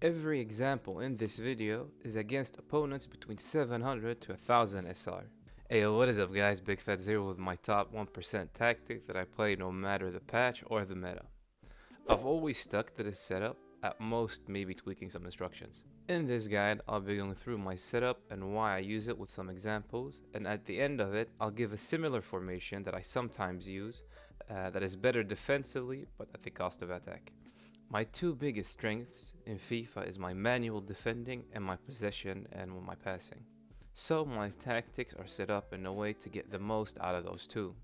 Every example in this video is against opponents between 700 to 1000 SR. Ayo, what is up guys, Big Fat Zero with my top 1% tactic that I play no matter the patch or the meta. I've always stuck to this setup, at most maybe tweaking some instructions. In this guide, I'll be going through my setup and why I use it with some examples, and at the end of it, I'll give a similar formation that I sometimes use that is better defensively but at the cost of attack. My two biggest strengths in FIFA is my manual defending and my possession and my passing. So my tactics are set up in a way to get the most out of those two.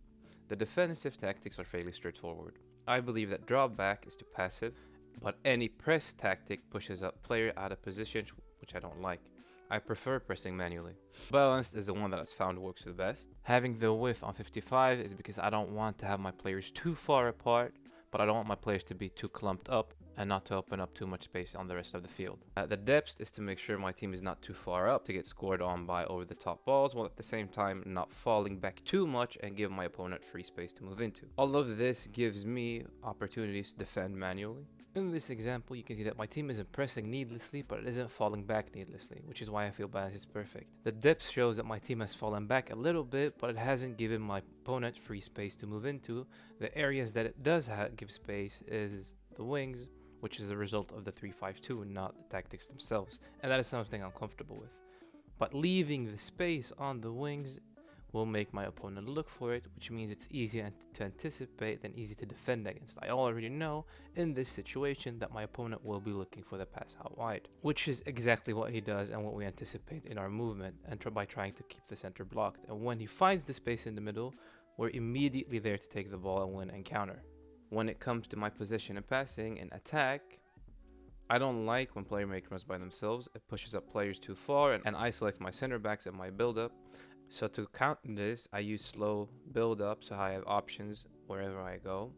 The defensive tactics are fairly straightforward. I believe that drop back is too passive, but any press tactic pushes up player out of position, which I don't like. I prefer pressing manually. Balanced is the one that I've found works the best. Having the width on 55 is because I don't want to have my players too far apart, but I don't want my players to be too clumped up and not to open up too much space on the rest of the field. The depth is to make sure my team is not too far up to get scored on by over the top balls, while at the same time not falling back too much and give my opponent free space to move into. All of this gives me opportunities to defend manually. In this example, you can see that my team isn't pressing needlessly, but it isn't falling back needlessly, which is why I feel balance is perfect. The depth shows that my team has fallen back a little bit, but it hasn't given my opponent free space to move into. The areas that it does give space is the wings, which is a result of the 3-5-2 and not the tactics themselves, and that is something I'm comfortable with. But leaving the space on the wings will make my opponent look for it, which means it's easier to anticipate than easy to defend against. I already know in this situation that my opponent will be looking for the pass out wide, which is exactly what he does and what we anticipate in our movement and by trying to keep the center blocked. And when he finds the space in the middle, we're immediately there to take the ball and win and counter. When it comes to my possession and passing and attack, I don't like when player make runs by themselves. It pushes up players too far and isolates my center backs and my build up. So to counter this, I use slow build up so I have options wherever I go.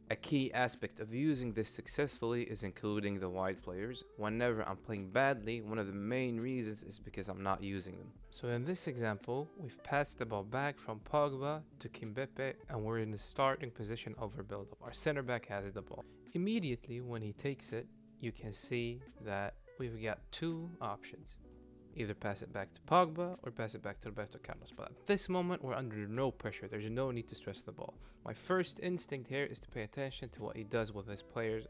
A key aspect of using this successfully is including the wide players. Whenever I'm playing badly, one of the main reasons is because I'm not using them. So in this example, we've passed the ball back from Pogba to Kimpembe and we're in the starting position over build up. Our center back has the ball. Immediately when he takes it, you can see that we've got two options. Either pass it back to Pogba or pass it back to Roberto Carlos. But at this moment, we're under no pressure. There's no need to stress the ball. My first instinct here is to pay attention to what he does with his players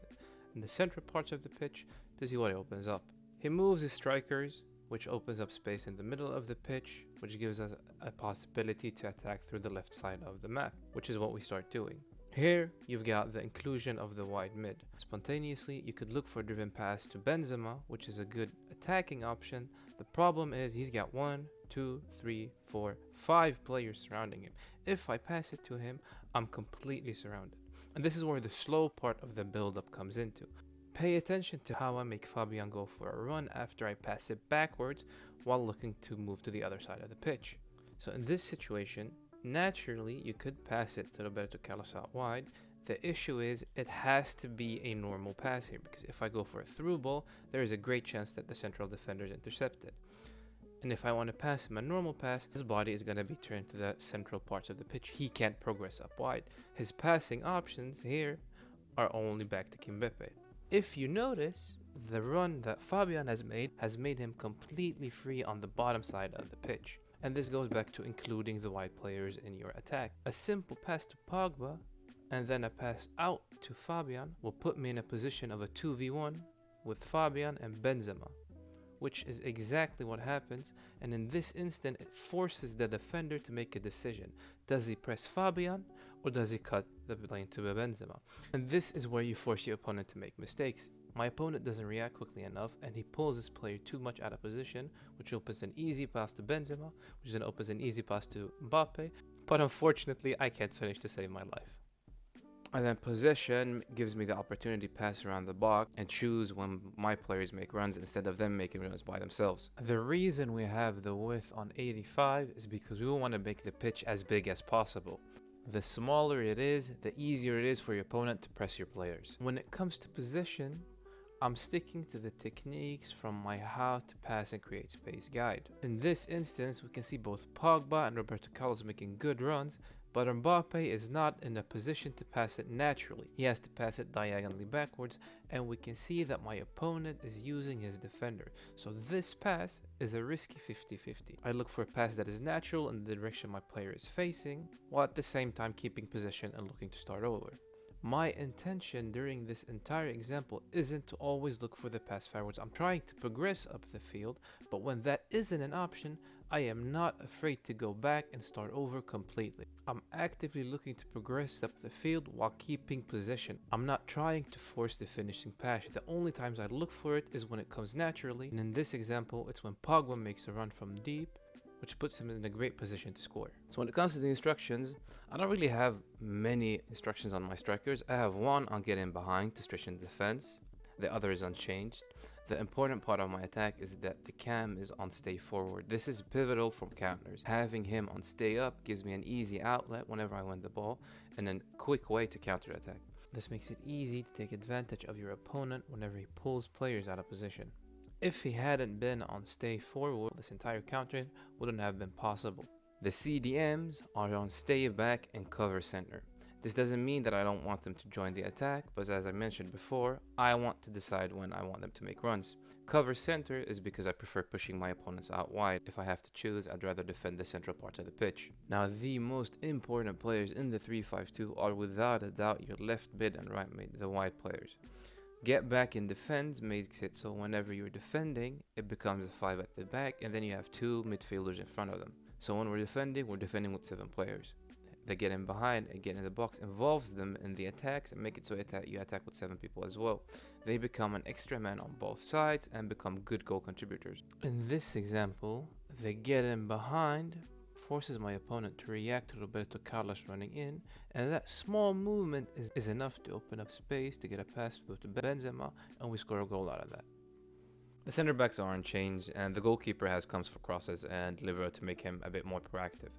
in the central parts of the pitch to see what he opens up. He moves his strikers, which opens up space in the middle of the pitch, which gives us a possibility to attack through the left side of the map, which is what we start doing. Here, you've got the inclusion of the wide mid. Spontaneously, you could look for a driven pass to Benzema, which is a good attacking option. The problem is he's got 1, 2, 3, 4, 5 players surrounding him. If I pass it to him, I'm completely surrounded. And this is where the slow part of the build-up comes into. Pay attention to how I make Fabian go for a run after I pass it backwards while looking to move to the other side of the pitch. So in this situation, naturally, you could pass it to Roberto Carlos out wide. The issue is it has to be a normal pass here, because if I go for a through ball, there is a great chance that the central defender is intercepted. And if I want to pass him a normal pass, his body is going to be turned to the central parts of the pitch. He can't progress up wide. His passing options here are only back to Kimpembe. If you notice, the run that Fabian has made him completely free on the bottom side of the pitch. And this goes back to including the wide players in your attack. A simple pass to Pogba and then a pass out to Fabian will put me in a position of a 2v1 with Fabian and Benzema, which is exactly what happens. And in this instant, it forces the defender to make a decision. Does he press Fabian or does he cut the lane to Benzema? And this is where you force your opponent to make mistakes. My opponent doesn't react quickly enough and he pulls his player too much out of position, which opens an easy pass to Benzema, which then opens an easy pass to Mbappe. But unfortunately, I can't finish to save my life. And then possession gives me the opportunity to pass around the box and choose when my players make runs instead of them making runs by themselves. The reason we have the width on 85 is because we want to make the pitch as big as possible. The smaller it is, the easier it is for your opponent to press your players. When it comes to possession, I'm sticking to the techniques from my How to Pass and Create Space guide. In this instance, we can see both Pogba and Roberto Carlos making good runs, But Mbappe is not in a position to pass it naturally. He has to pass it diagonally backwards, and we can see that my opponent is using his defender. So this pass is a risky 50-50. I look for a pass that is natural in the direction my player is facing, while at the same time keeping possession and looking to start over. My intention during this entire example isn't to always look for the pass forwards. I'm trying to progress up the field, but when that isn't an option, I am not afraid to go back and start over completely. I'm actively looking to progress up the field while keeping possession. I'm not trying to force the finishing pass. The only times I look for it is when it comes naturally, and in this example, it's when Pogba makes a run from deep, which puts him in a great position to score. So when it comes to the instructions, I don't really have many instructions on my strikers. I have one on getting behind to stretch in defense. The other is unchanged. The important part of my attack is that the cam is on stay forward. This is pivotal for counters. Having him on stay up gives me an easy outlet whenever I win the ball and a quick way to counter attack. This makes it easy to take advantage of your opponent whenever he pulls players out of position. If he hadn't been on stay forward, this entire counter wouldn't have been possible. The CDMs are on stay back and cover center. This doesn't mean that I don't want them to join the attack, but as I mentioned before, I want to decide when I want them to make runs. Cover center is because I prefer pushing my opponents out wide. If I have to choose, I'd rather defend the central parts of the pitch. Now, the most important players in the 3-5-2 are without a doubt your left mid and right mid, the wide players. Get back in defense makes it so whenever you're defending, it becomes a 5 at the back, and then you have 2 midfielders in front of them. So when we're defending with 7 players. They get in behind and get in the box, involves them in the attacks, and make it so you attack with 7 people as well. They become an extra man on both sides and become good goal contributors. In this example, they get in behind, forces my opponent to react to Roberto Carlos running in, and that small movement is enough to open up space to get a pass through to Benzema, and we score a goal out of that. The center backs are unchanged, and the goalkeeper comes for crosses and libero to make him a bit more proactive.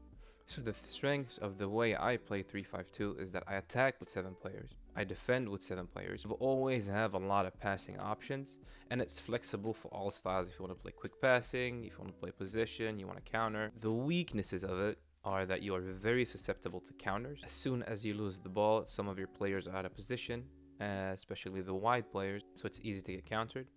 So the strengths of the way I play 3-5-2 is that I attack with 7 players. I defend with 7 players. We always have a lot of passing options, and it's flexible for all styles. If you want to play quick passing, if you want to play possession, you want to counter. The weaknesses of it are that you are very susceptible to counters. As soon as you lose the ball, some of your players are out of position, especially the wide players, so it's easy to get countered.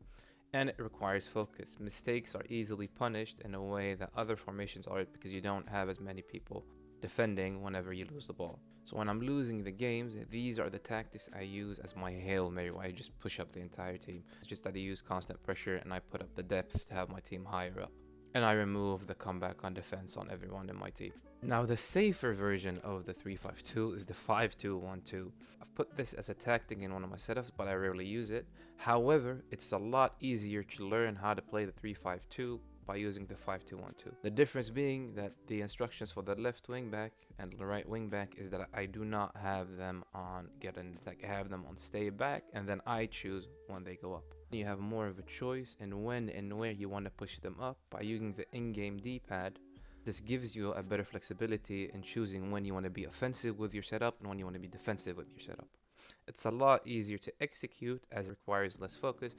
And it requires focus. Mistakes are easily punished in a way that other formations aren't because you don't have as many people defending whenever you lose the ball. So when I'm losing the games, these are the tactics I use as my Hail Mary, where I just push up the entire team. It's just that I use constant pressure and I put up the depth to have my team higher up. And I remove the comeback on defense on everyone in my team. Now the safer version of the 3-5-2 is the 5-2-1-2. I've put this as a tactic in one of my setups, but I rarely use it. However, it's a lot easier to learn how to play the 3-5-2 by using the 5-2-1-2. The difference being that the instructions for the left wing back and the right wing back is that I do not have them on get an attack. I have them on stay back, and then I choose when they go up. You have more of a choice in when and where you want to push them up by using the in-game D-pad. This gives you a better flexibility in choosing when you want to be offensive with your setup and when you want to be defensive with your setup. It's a lot easier to execute as it requires less focus.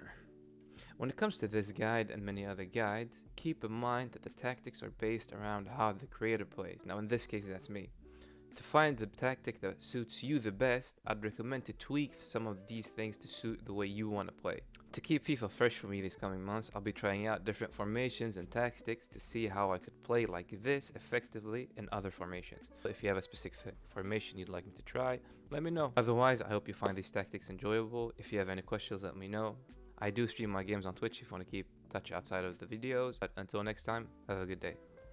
When it comes to this guide and many other guides, keep in mind that the tactics are based around how the creator plays. Now in this case, that's me. To find the tactic that suits you the best, I'd recommend to tweak some of these things to suit the way you want to play. To keep FIFA fresh for me these coming months, I'll be trying out different formations and tactics to see how I could play like this effectively in other formations. If you have a specific formation you'd like me to try, let me know. Otherwise, I hope you find these tactics enjoyable. If you have any questions, let me know. I do stream my games on Twitch if you want to keep in touch outside of the videos. But until next time, have a good day.